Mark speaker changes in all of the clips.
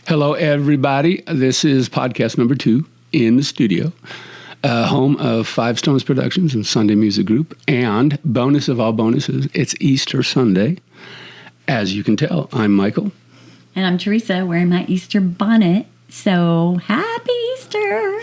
Speaker 1: Hello, everybody. This is podcast number 2 in the studio, home of Five Stones Productions and Sunday Music Group. And bonus of all bonuses, it's Easter Sunday. As you can tell, I'm Michael.
Speaker 2: And I'm Teresa, wearing my Easter bonnet. So happy Easter!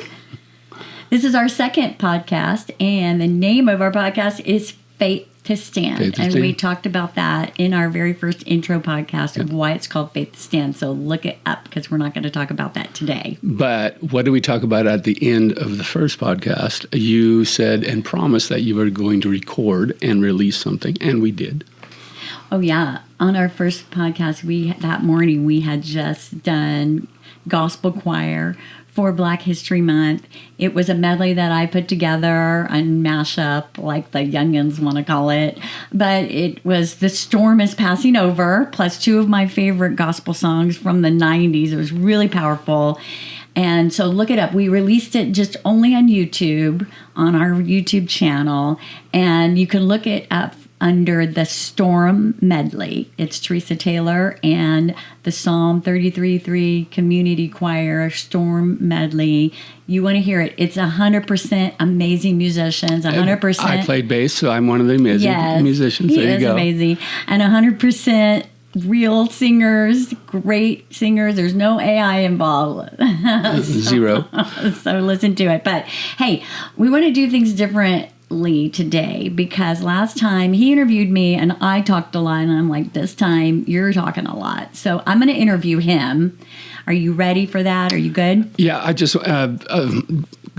Speaker 2: This is our second podcast, and the name of our podcast is Faith to Stand. And we talked about that in our very first intro podcast of why it's called Faith to Stand. So look it up because we're not going to talk about that today.
Speaker 1: But what did we talk about at the end of the first podcast? You said and promised that you were going to record and release something, and we did.
Speaker 2: Oh, yeah. On our first podcast, that morning we had just done gospel choir for Black History Month. It was a medley that I put together, a mashup, like the youngins want to call it. But it was The Storm is Passing Over, plus 2 of my favorite gospel songs from the 90s. It was really powerful. And so look it up. We released it just only on YouTube, on our YouTube channel. And you can look it up under the Storm Medley. It's Teresa Taylor and the Psalm 33:3 Community Choir Storm Medley. You want to hear it. It's 100% amazing musicians, 100%.
Speaker 1: I played bass, so I'm one of the amazing musicians. There you go.
Speaker 2: Amazing. And 100% real singers, great singers. There's no AI involved.
Speaker 1: Zero.
Speaker 2: So listen to it. But hey, we want to do things differently today because last time he interviewed me and I talked a lot, and I'm like, this time you're talking a lot. So I'm going to interview him. Are you ready for that? Are you good?
Speaker 1: Yeah, I just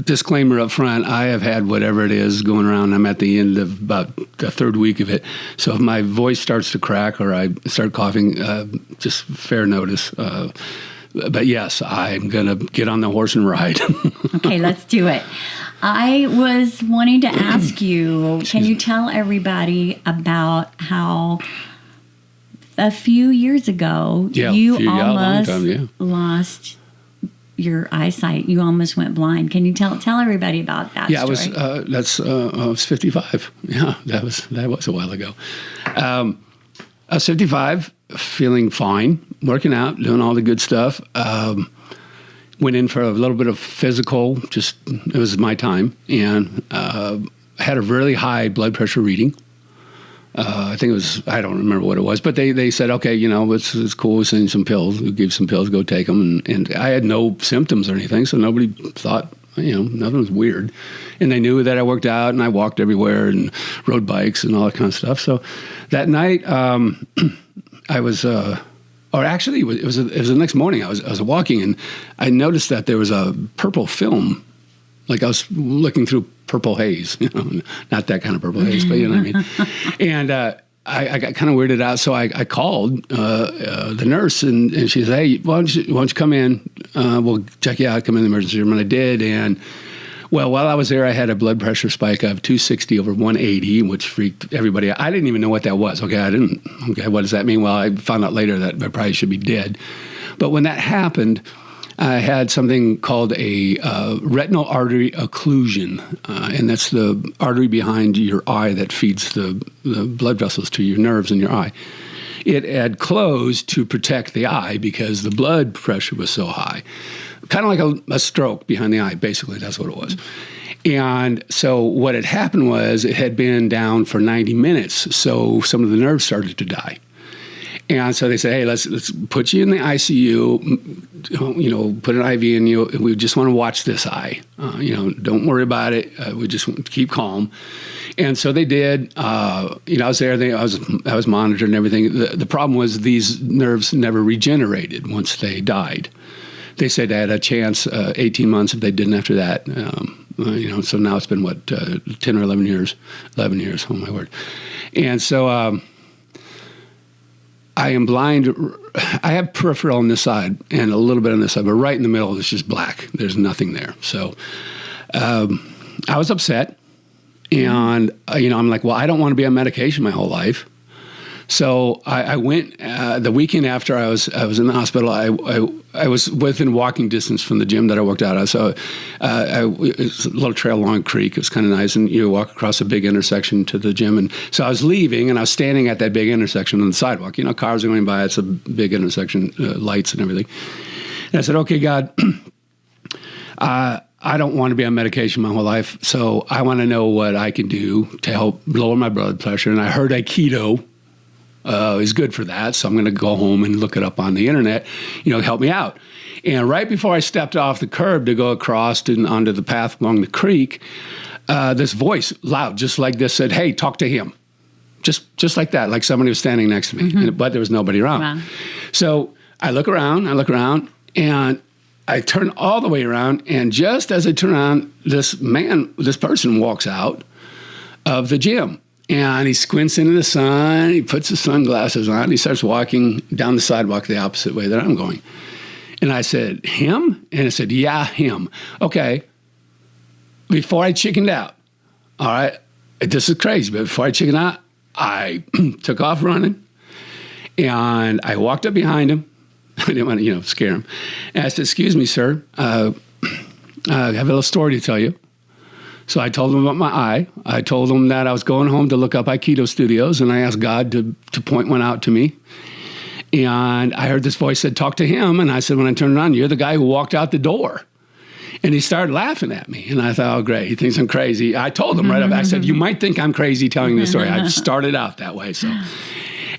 Speaker 1: disclaimer up front, I have had whatever it is going around. I'm at the end of about the third week of it. So if my voice starts to crack or I start coughing, just fair notice. But yes, I'm going to get on the horse and ride.
Speaker 2: Okay, let's do it. I was wanting to ask you, can you tell everybody about how a few years ago you almost lost your eyesight? You almost went blind. Can you tell everybody about that?
Speaker 1: Yeah,
Speaker 2: story?
Speaker 1: I was 55. Yeah, that was a while ago. I was 55, feeling fine, working out, doing all the good stuff. Went in for a little bit of physical, it was my time, and had a really high blood pressure reading. I think it was, I don't remember what it was, but they said, okay, it's cool, we'll send you some pills. We'll give you some pills, go take them. And I had no symptoms or anything, so nobody thought, nothing was weird. And they knew that I worked out and I walked everywhere and rode bikes and all that kind of stuff. So that night, I was... Or actually, it was the next morning. I was walking, and I noticed that there was a purple film. Like I was looking through purple haze, not that kind of purple haze, but you know what I mean. And I got kind of weirded out, so I called the nurse, and she said, "Hey, why don't you come in? We'll check you out. Come in the emergency room." And I did, and well, while I was there, I had a blood pressure spike of 260 over 180, which freaked everybody out. I didn't even know what that was. Okay, what does that mean? Well, I found out later that I probably should be dead. But when that happened, I had something called a retinal artery occlusion, and that's the artery behind your eye that feeds the blood vessels to your nerves in your eye. It had closed to protect the eye because the blood pressure was so high. Kind of like a stroke behind the eye, basically. That's what it was. And so what had happened was it had been down for 90 minutes, so some of the nerves started to die. And so they said, hey, let's put you in the ICU, put an IV in you. We just want to watch this eye. Don't worry about it. We just want to keep calm. And so they did. I was there. I was monitored and everything. The problem was these nerves never regenerated once they died. They said I had a chance 18 months if they didn't after that. So now it's been, 10 or 11 years? 11 years, oh my word. And so I am blind. I have peripheral on this side and a little bit on this side, but right in the middle is just black. There's nothing there. So I was upset. And, I'm like, well, I don't want to be on medication my whole life. So I went the weekend after I was in the hospital. I was within walking distance from the gym that I worked out at. So it was a little trail along a creek. It was kind of nice, and you walk across a big intersection to the gym. And so I was leaving, and I was standing at that big intersection on the sidewalk. Cars are going by. It's a big intersection, lights and everything. And I said, okay, God, I don't want to be on medication my whole life, so I want to know what I can do to help lower my blood pressure. And I heard Aikido is good for that, so I'm going to go home and look it up on the internet, help me out. And right before I stepped off the curb to go across and onto the path along the creek, this voice, loud, just like this, said, hey, talk to him. Just like that, like somebody was standing next to me, but there was nobody around.
Speaker 2: Wow.
Speaker 1: So I look around, and I turn all the way around, and just as I turn around, this person walks out of the gym, and he squints into the sun, he puts his sunglasses on, and he starts walking down the sidewalk the opposite way that I'm going. And I said, him? And I said, yeah, him. Okay. Before I chickened out, all right, this is crazy, but before I chickened out, I took off running, and I walked up behind him. I didn't want to, scare him. And I said, excuse me, sir, I have a little story to tell you. So I told him about my eye. I told him that I was going home to look up Aikido studios, and I asked God to point one out to me. And I heard this voice said, talk to him. And I said, when I turned around, you're the guy who walked out the door. And he started laughing at me. And I thought, oh, great, he thinks I'm crazy. I told him right up, I said, you might think I'm crazy telling this story. I started out that way, so...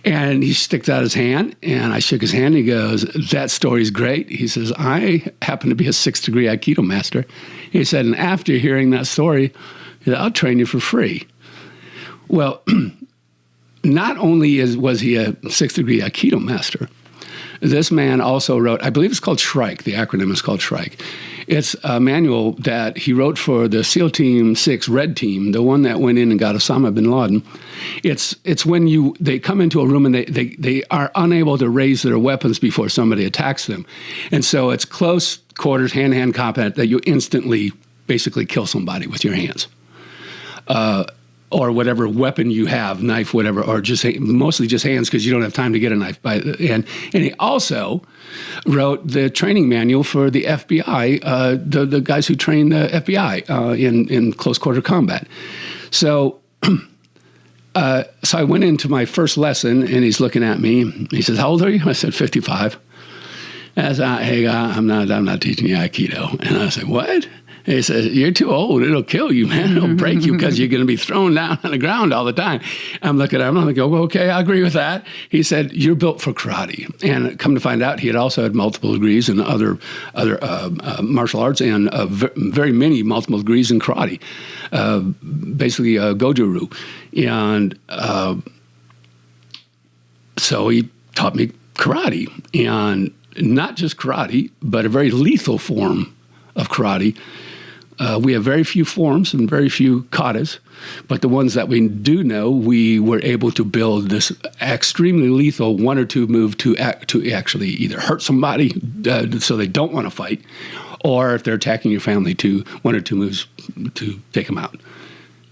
Speaker 1: And he sticks out his hand, and I shook his hand, and he goes, that story's great. He says, I happen to be a 6th degree Aikido master. He said, and after hearing that story, he said, I'll train you for free. Well, not only was he a 6th degree Aikido master, this man also wrote, I believe it's called Shrike. The acronym is called Shrike. It's a manual that he wrote for the SEAL Team 6 Red Team, the one that went in and got Osama bin Laden. It's when they come into a room and they are unable to raise their weapons before somebody attacks them. And so it's close quarters, hand-to-hand combat that you instantly basically kill somebody with your hands. Or whatever weapon you have, knife, whatever, or mostly just hands because you don't have time to get a knife. And he also wrote the training manual for the FBI, the guys who train the FBI in close quarter combat. So I went into my first lesson, and he's looking at me. He says, "How old are you?" I said, 55. And I said, "Hey, I'm not teaching you Aikido." And I said, "What?" He says, "You're too old. It'll kill you, man. It'll break you because you're going to be thrown down on the ground all the time." I'm looking at him. I'm like, "Oh, okay, I agree with that." He said, "You're built for karate." And come to find out, he had also had multiple degrees in other martial arts and very many multiple degrees in karate, basically Goju-ryu. And so he taught me karate, and not just karate, but a very lethal form of karate. We have very few forms and very few katas, but the ones that we do know, we were able to build this extremely lethal 1 or 2 move to actually either hurt somebody so they don't want to fight, or if they're attacking your family, to 1 or 2 moves to take them out.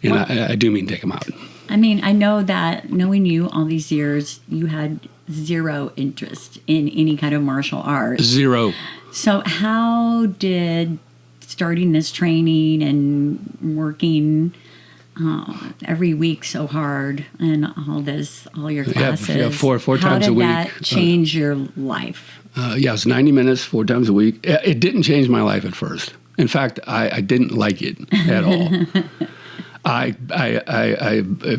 Speaker 1: And I do mean take them out.
Speaker 2: I mean, I know that knowing you all these years, you had zero interest in any kind of martial art.
Speaker 1: Zero.
Speaker 2: So how did starting this training and working every week so hard and all your classes,
Speaker 1: yeah, four times a week.
Speaker 2: How did that change your life?
Speaker 1: It was 90 minutes, 4 times a week. It didn't change my life at first. In fact, I didn't like it at all. I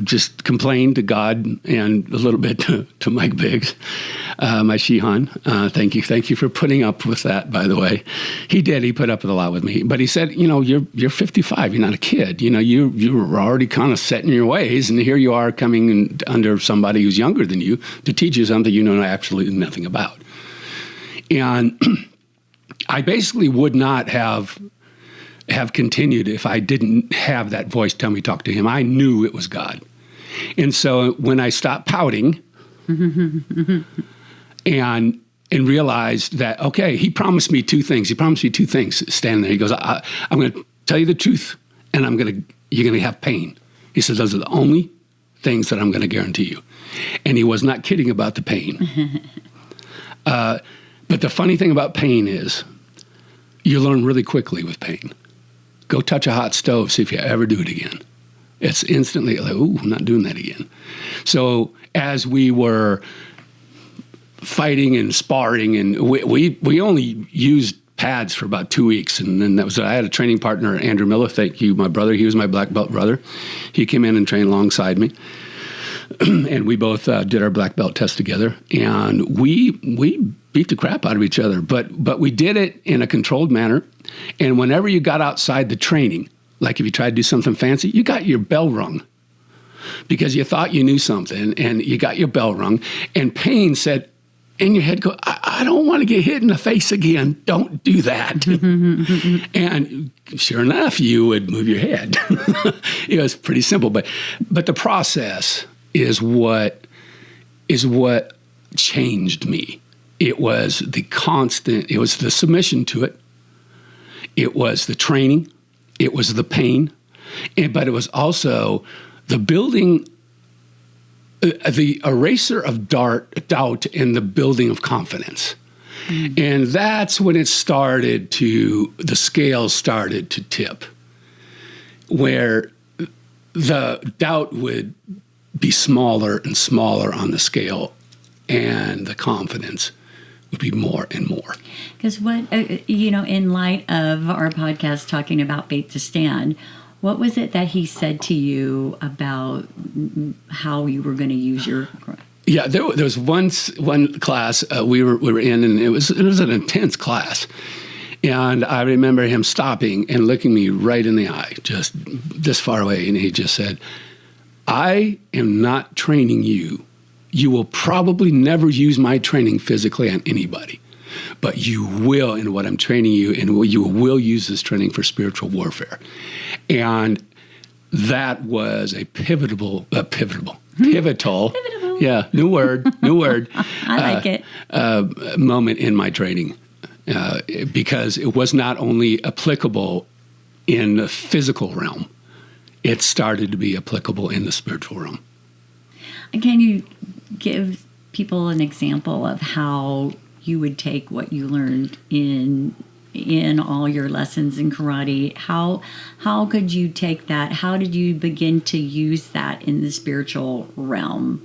Speaker 1: just complained to God and a little bit to Mike Biggs, my Shihan. Thank you for putting up with that, by the way. He did. He put up with a lot with me. But he said, you're 55. You're not a kid. You were already kind of set in your ways, and here you are coming under somebody who's younger than you to teach you something you know absolutely nothing about. And I basically would not have continued if I didn't have that voice tell me talk to him. I knew it was God. And so when I stopped pouting and realized that, okay, he promised me 2 things. He promised me 2 things standing there. He goes, I'm going to tell you the truth, and you're going to have pain. He says, those are the only things that I'm going to guarantee you. And he was not kidding about the pain. But the funny thing about pain is you learn really quickly with pain. Go touch a hot stove, see if you ever do it again. It's instantly like, ooh, I'm not doing that again. So as we were fighting and sparring, and we only used pads for about 2 weeks, and then that was it. I had a training partner, Andrew Miller. Thank you, my brother. He was my black belt brother. He came in and trained alongside me, and we both did our black belt test together, and we beat the crap out of each other. But we did it in a controlled manner, and whenever you got outside the training, like if you tried to do something fancy, you got your bell rung because you thought you knew something, and you got your bell rung, and pain said in your head, I don't want to get hit in the face again. Don't do that. And sure enough, you would move your head. It was pretty simple, but the process is what changed me. It was the submission to it. It was the training. It was the pain. But it was also the building, the eraser of doubt and the building of confidence. And that's when the scales started to tip, where the doubt would be smaller and smaller on the scale, and the confidence would be more and more.
Speaker 2: Because in light of our podcast talking about Faith to Stand, what was it that he said to you about how you were going to use your?
Speaker 1: Yeah, there was one class we were in, and it was an intense class, and I remember him stopping and looking me right in the eye, just this far away, and he just said, "I am not training you. You will probably never use my training physically on anybody, but you will in what I'm training you, and you will use this training for spiritual warfare." And that was a pivotal, yeah, new word,
Speaker 2: I like it.
Speaker 1: Moment in my training, because it was not only applicable in the physical realm, it started to be applicable in the spiritual realm.
Speaker 2: And can you give people an example of how you would take what you learned in all your lessons in karate? How could you take that? How did you begin to use that in the spiritual realm?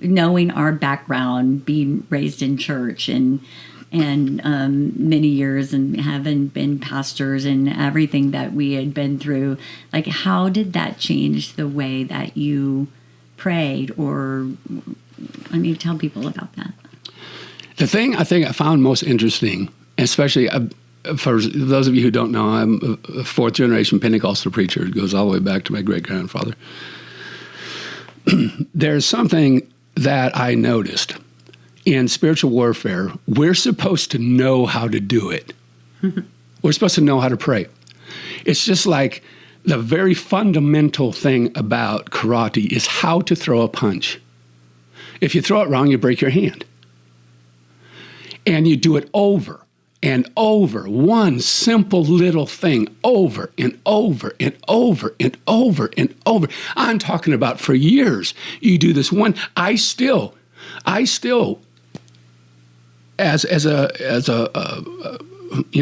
Speaker 2: Knowing our background, being raised in church and many years, and having been pastors and everything that we had been through, like how did that change the way that you prayed? Or tell people about that.
Speaker 1: The thing I think I found most interesting, especially for those of you who don't know, I'm a fourth generation Pentecostal preacher. It goes all the way back to my great grandfather. There's something that I noticed in spiritual warfare. We're supposed to know how to do it. We're supposed to know how to pray. It's just like the very fundamental thing about karate is how to throw a punch. If you throw it wrong, you break your hand. And you do it over and over, one simple little thing, over and over and over and over and over. I'm talking about for years. You do this one. I still, as a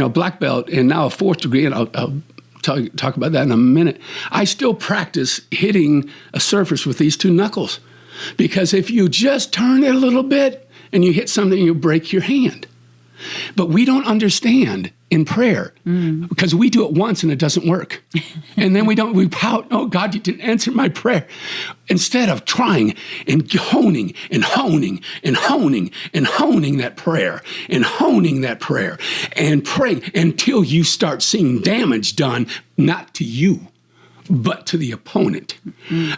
Speaker 1: black belt and now a fourth degree, and I'll talk about that in a minute. I still practice hitting a surface with these two knuckles, because if you just turn it a little bit and you hit something, you break your hand. But we don't understand in prayer because we do it once and it doesn't work. And then we pout, "Oh God, you didn't answer my prayer." Instead of trying and honing and honing and honing and honing that prayer and honing that prayer and praying until you start seeing damage done, not to you, but to the opponent.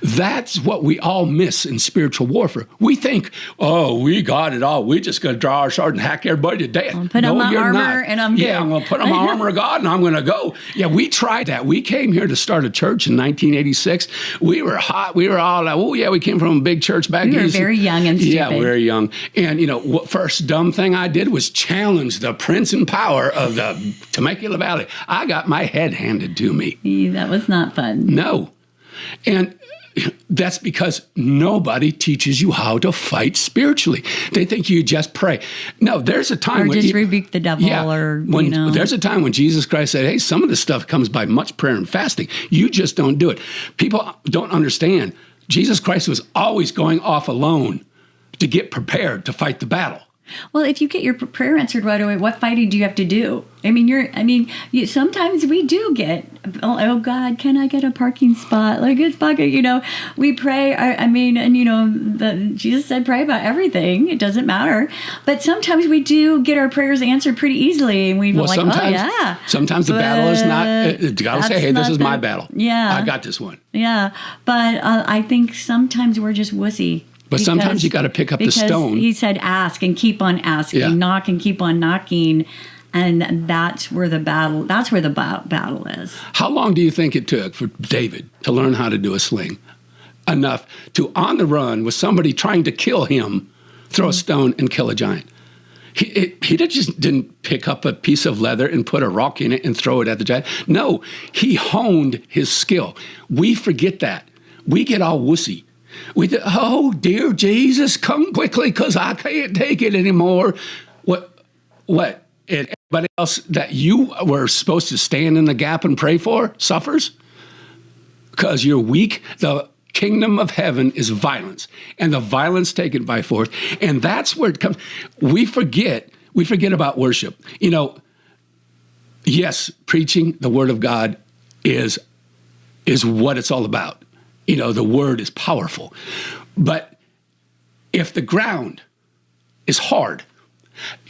Speaker 1: That's what we all miss in spiritual warfare. We think, "Oh, we got it all. We just going to draw our sword and hack everybody to death."
Speaker 2: I'll put on my armor and I'm good.
Speaker 1: Yeah, I'm going to put on my armor of God and I'm going to go. Yeah, we tried that. We came here to start a church in 1986. We were hot. We were all like, "Oh yeah, we came from a big church back then."
Speaker 2: We were very young and stupid.
Speaker 1: Yeah, very young. And what first dumb thing I did was challenge the prince and power of the Temecula Valley. I got my head handed to me.
Speaker 2: That was not fun.
Speaker 1: No. And that's because nobody teaches you how to fight spiritually. They think you just pray. No, there's a time
Speaker 2: or just rebuke the devil.
Speaker 1: Yeah, there's a time when Jesus Christ said, "Hey, some of this stuff comes by much prayer and fasting. You just don't do it." People don't understand. Jesus Christ was always going off alone to get prepared to fight the battle.
Speaker 2: Well, if you get your prayer answered right away, what fighting do you have to do? I mean, sometimes we do get, oh God, can I get a parking spot? Like it's bucket, we pray. Jesus said pray about everything. It doesn't matter. But sometimes we do get our prayers answered pretty easily. And we're like, oh yeah.
Speaker 1: Sometimes the battle is not, God will say, hey, this is my battle.
Speaker 2: Yeah.
Speaker 1: I got this one.
Speaker 2: Yeah. But I think sometimes we're just wussy.
Speaker 1: But sometimes you got to pick up the stone.
Speaker 2: He said, ask and keep on asking, knock and keep on knocking. And that's where the battle is.
Speaker 1: How long do you think it took for David to learn how to do a sling? Enough to, on the run, with somebody trying to kill him, throw a stone and kill a giant. He just didn't pick up a piece of leather and put a rock in it and throw it at the giant. No, he honed his skill. We forget that. We get all wussy. Oh, dear Jesus, come quickly because I can't take it anymore. What? And everybody else that you were supposed to stand in the gap and pray for suffers because you're weak. The kingdom of heaven is violence, and the violence taken by force. And that's where it comes. We forget about worship. Yes, preaching the word of God is what it's all about. The word is powerful. But if the ground is hard,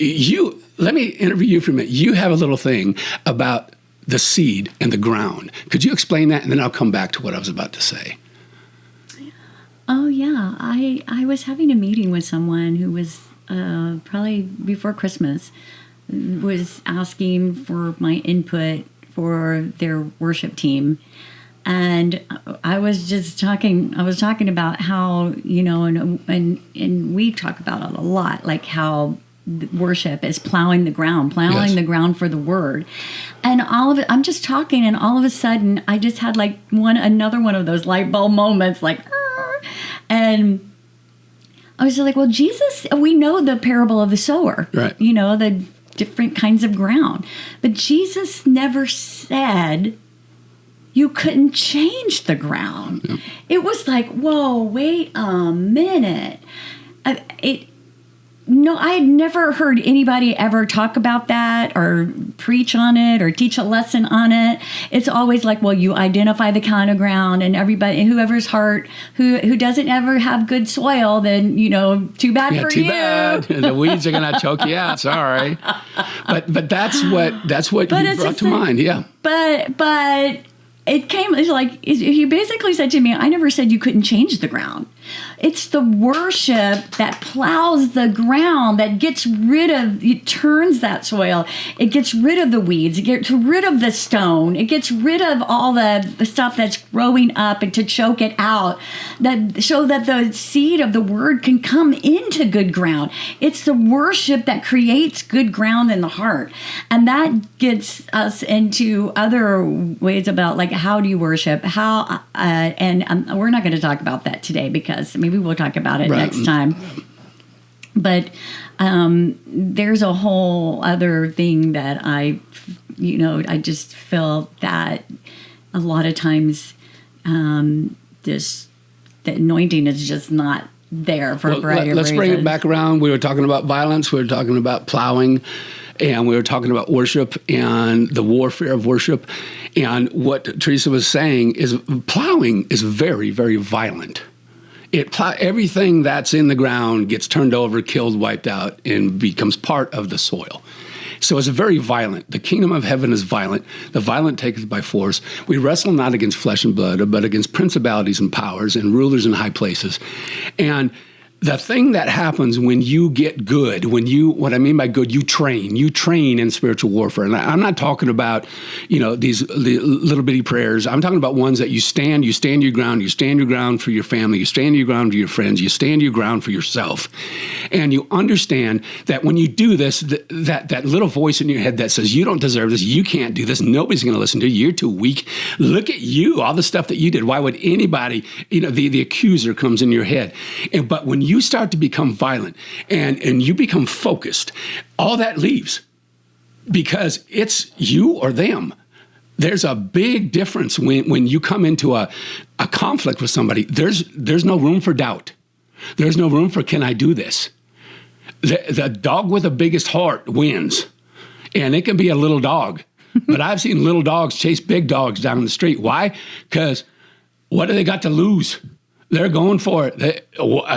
Speaker 1: let me interview you for a minute. You have a little thing about the seed and the ground. Could you explain that? And then I'll come back to what I was about to say.
Speaker 2: Oh, yeah. I was having a meeting with someone who was probably before Christmas, was asking for my input for their worship team. And I was talking about how, and we talk about it a lot, like how worship is plowing the ground the ground for the word. And I'm just talking, and all of a sudden I just had like another one of those light bulb moments, like, and I was just like, well, Jesus, we know the parable of the sower,
Speaker 1: right?
Speaker 2: The different kinds of ground, but Jesus never said you couldn't change the ground. Yep. It was like, whoa, wait a minute. I had never heard anybody ever talk about that or preach on it or teach a lesson on it. It's always like, well, you identify the kind of ground, and everybody, whoever's heart, who doesn't ever have good soil, then, too bad for you.
Speaker 1: Too bad. The weeds are going to choke you out. Sorry. But that's what you brought to mind. Yeah.
Speaker 2: But it's like, he basically said to me, I never said you couldn't change the ground. It's the worship that plows the ground, that it turns that soil. It gets rid of the weeds. It gets rid of the stone. It gets rid of all the stuff that's growing up and to choke it out, so that the seed of the word can come into good ground. It's the worship that creates good ground in the heart. And that gets us into other ways about, like, how do you worship? And we're not going to talk about that today, because maybe we'll talk about it next time. But there's a whole other thing that I just feel that a lot of times the anointing is just not there for a variety of reasons.
Speaker 1: Let's bring it back around. We were talking about violence. We were talking about plowing. And we were talking about worship and the warfare of worship. And what Teresa was saying is plowing is very, very violent. Everything that's in the ground gets turned over, killed, wiped out, and becomes part of the soil. So it's very violent. The kingdom of heaven is violent. The violent taketh by force. We wrestle not against flesh and blood, but against principalities and powers and rulers in high places. And the thing that happens when you get good, what I mean by good, you train in spiritual warfare. And I'm not talking about, these little bitty prayers. I'm talking about ones that you stand your ground for your family, you stand your ground for your friends, you stand your ground for yourself. And you understand that when you do this, that little voice in your head that says, you don't deserve this, you can't do this, nobody's going to listen to you, you're too weak. Look at you, all the stuff that you did. Why would anybody, the accuser comes in your head. But when you start to become violent and you become focused, all that leaves, because it's you or them. There's a big difference when you come into a conflict with somebody. There's no room for doubt. There's no room for, can I do this? The dog with the biggest heart wins. And it can be a little dog. But I've seen little dogs chase big dogs down the street. Why? Because what do they got to lose? They're going for it.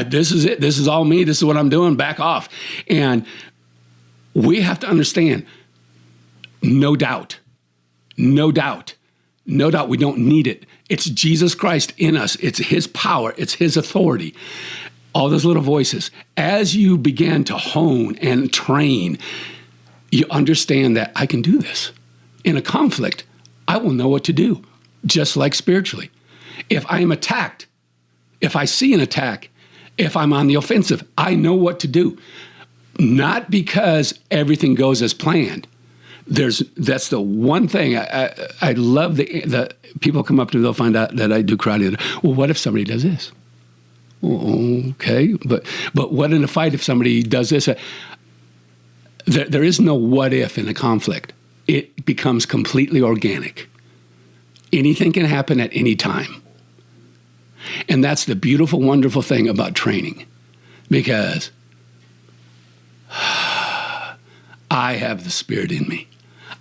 Speaker 1: This is it. This is all me. This is what I'm doing. Back off. And we have to understand, no doubt, we don't need it. It's Jesus Christ in us. It's his power. It's his authority. All those little voices. As you begin to hone and train, you understand that I can do this. In a conflict, I will know what to do, just like spiritually. If I am attacked, if I see an attack, if I'm on the offensive, I know what to do. Not because everything goes as planned. That's the one thing I love. The people come up to me, they'll find out that I do karate. Well, what if somebody does this? Well, okay, but what in a fight if somebody does this? There is no what if in a conflict. It becomes completely organic. Anything can happen at any time. And that's the beautiful, wonderful thing about training. Because I have the spirit in me.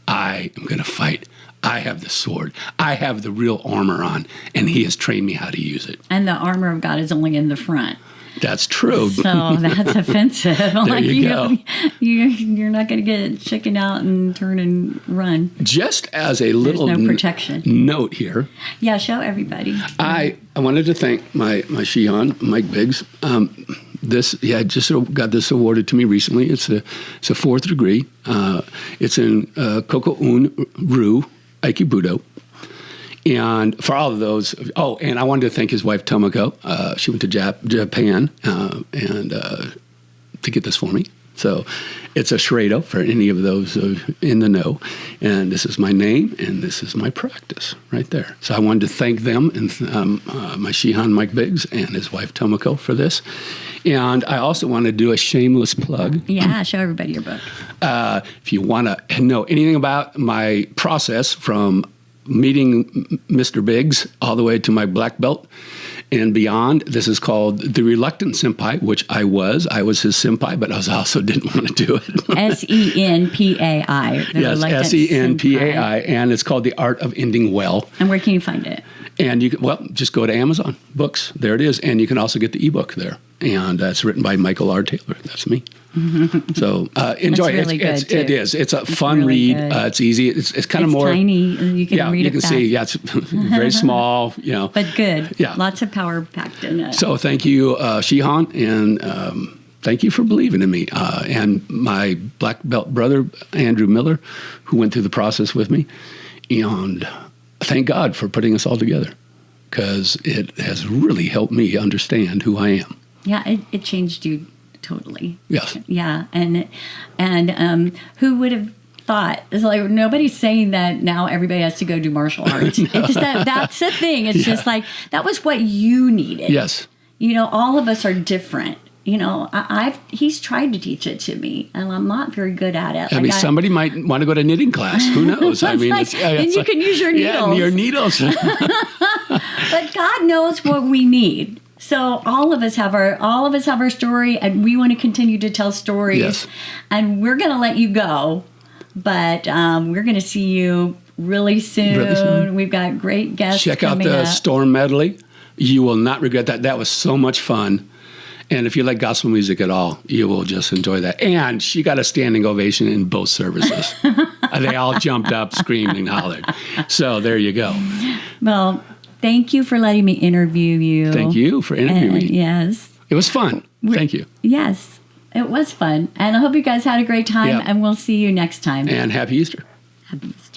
Speaker 1: I am going to fight. I have the sword. I have the real armor on. And he has trained me how to use it.
Speaker 2: And the armor of God is only in the front.
Speaker 1: That's true.
Speaker 2: So that's offensive.
Speaker 1: There you go.
Speaker 2: You're not going to get chicken out and turn and run.
Speaker 1: Just as a little
Speaker 2: no protection.
Speaker 1: Note here.
Speaker 2: Yeah, show everybody.
Speaker 1: I wanted to thank my Shihan, Mike Biggs. I just got this awarded to me recently. It's a fourth degree. It's in Koku-un-ryu Aikibudo. And for all of those, and I wanted to thank his wife, Tomoko. She went to Japan to get this for me. So it's a Shirado for any of those in the know. And this is my name, and this is my practice right there. So I wanted to thank them and my Shihan, Mike Biggs, and his wife, Tomoko, for this. And I also want to do a shameless plug.
Speaker 2: Yeah, show everybody your book.
Speaker 1: If you want to know anything about my process from meeting Mr. Biggs all the way to my black belt and beyond. This is called the Reluctant Senpai, which I was. I was his senpai, but I also didn't want to do it.
Speaker 2: Senpai.
Speaker 1: Yes, Senpai, and it's called The Art of Ending Well.
Speaker 2: And where can you find it?
Speaker 1: And you can, just go to Amazon Books. There it is. And you can also get the ebook there. And it's written by Michael R. Taylor. That's me. So enjoy it.
Speaker 2: Really
Speaker 1: it is. It's a fun
Speaker 2: really
Speaker 1: read. It's easy. It's kind of more
Speaker 2: tiny. You can read it.
Speaker 1: You can
Speaker 2: fast.
Speaker 1: see. Yeah, it's very small.
Speaker 2: But good.
Speaker 1: Yeah,
Speaker 2: lots of power packed in it.
Speaker 1: So thank you, Shihan, and thank you for believing in me. And my black belt brother Andrew Miller, who went through the process with me, and thank God for putting us all together, because it has really helped me understand who I am.
Speaker 2: Yeah, it changed you totally.
Speaker 1: Yes.
Speaker 2: Yeah, and who would have thought? It's like nobody's saying that now everybody has to go do martial arts. No. It's just that's the thing. It's just like that was what you needed.
Speaker 1: Yes.
Speaker 2: All of us are different. He's tried to teach it to me, and I'm not very good at it.
Speaker 1: I mean, somebody might want to go to knitting class. Who knows? I mean,
Speaker 2: and you can use your needles.
Speaker 1: Yeah, your needles.
Speaker 2: But God knows what we need. So all of us have our story, and we want to continue to tell stories.
Speaker 1: Yes.
Speaker 2: And we're going to let you go, but we're going to see you really soon. We've got great guests.
Speaker 1: Check out the Storm medley. You will not regret that. That was so much fun. And if you like gospel music at all, you will just enjoy that. And she got a standing ovation in both services. They all jumped up, screamed, and hollered. So there you go.
Speaker 2: Well, thank you for letting me interview you.
Speaker 1: Thank you for interviewing me.
Speaker 2: Yes.
Speaker 1: It was fun. Thank you.
Speaker 2: Yes, it was fun. And I hope you guys had a great time, and we'll see you next time.
Speaker 1: And happy Easter.
Speaker 2: Happy Easter.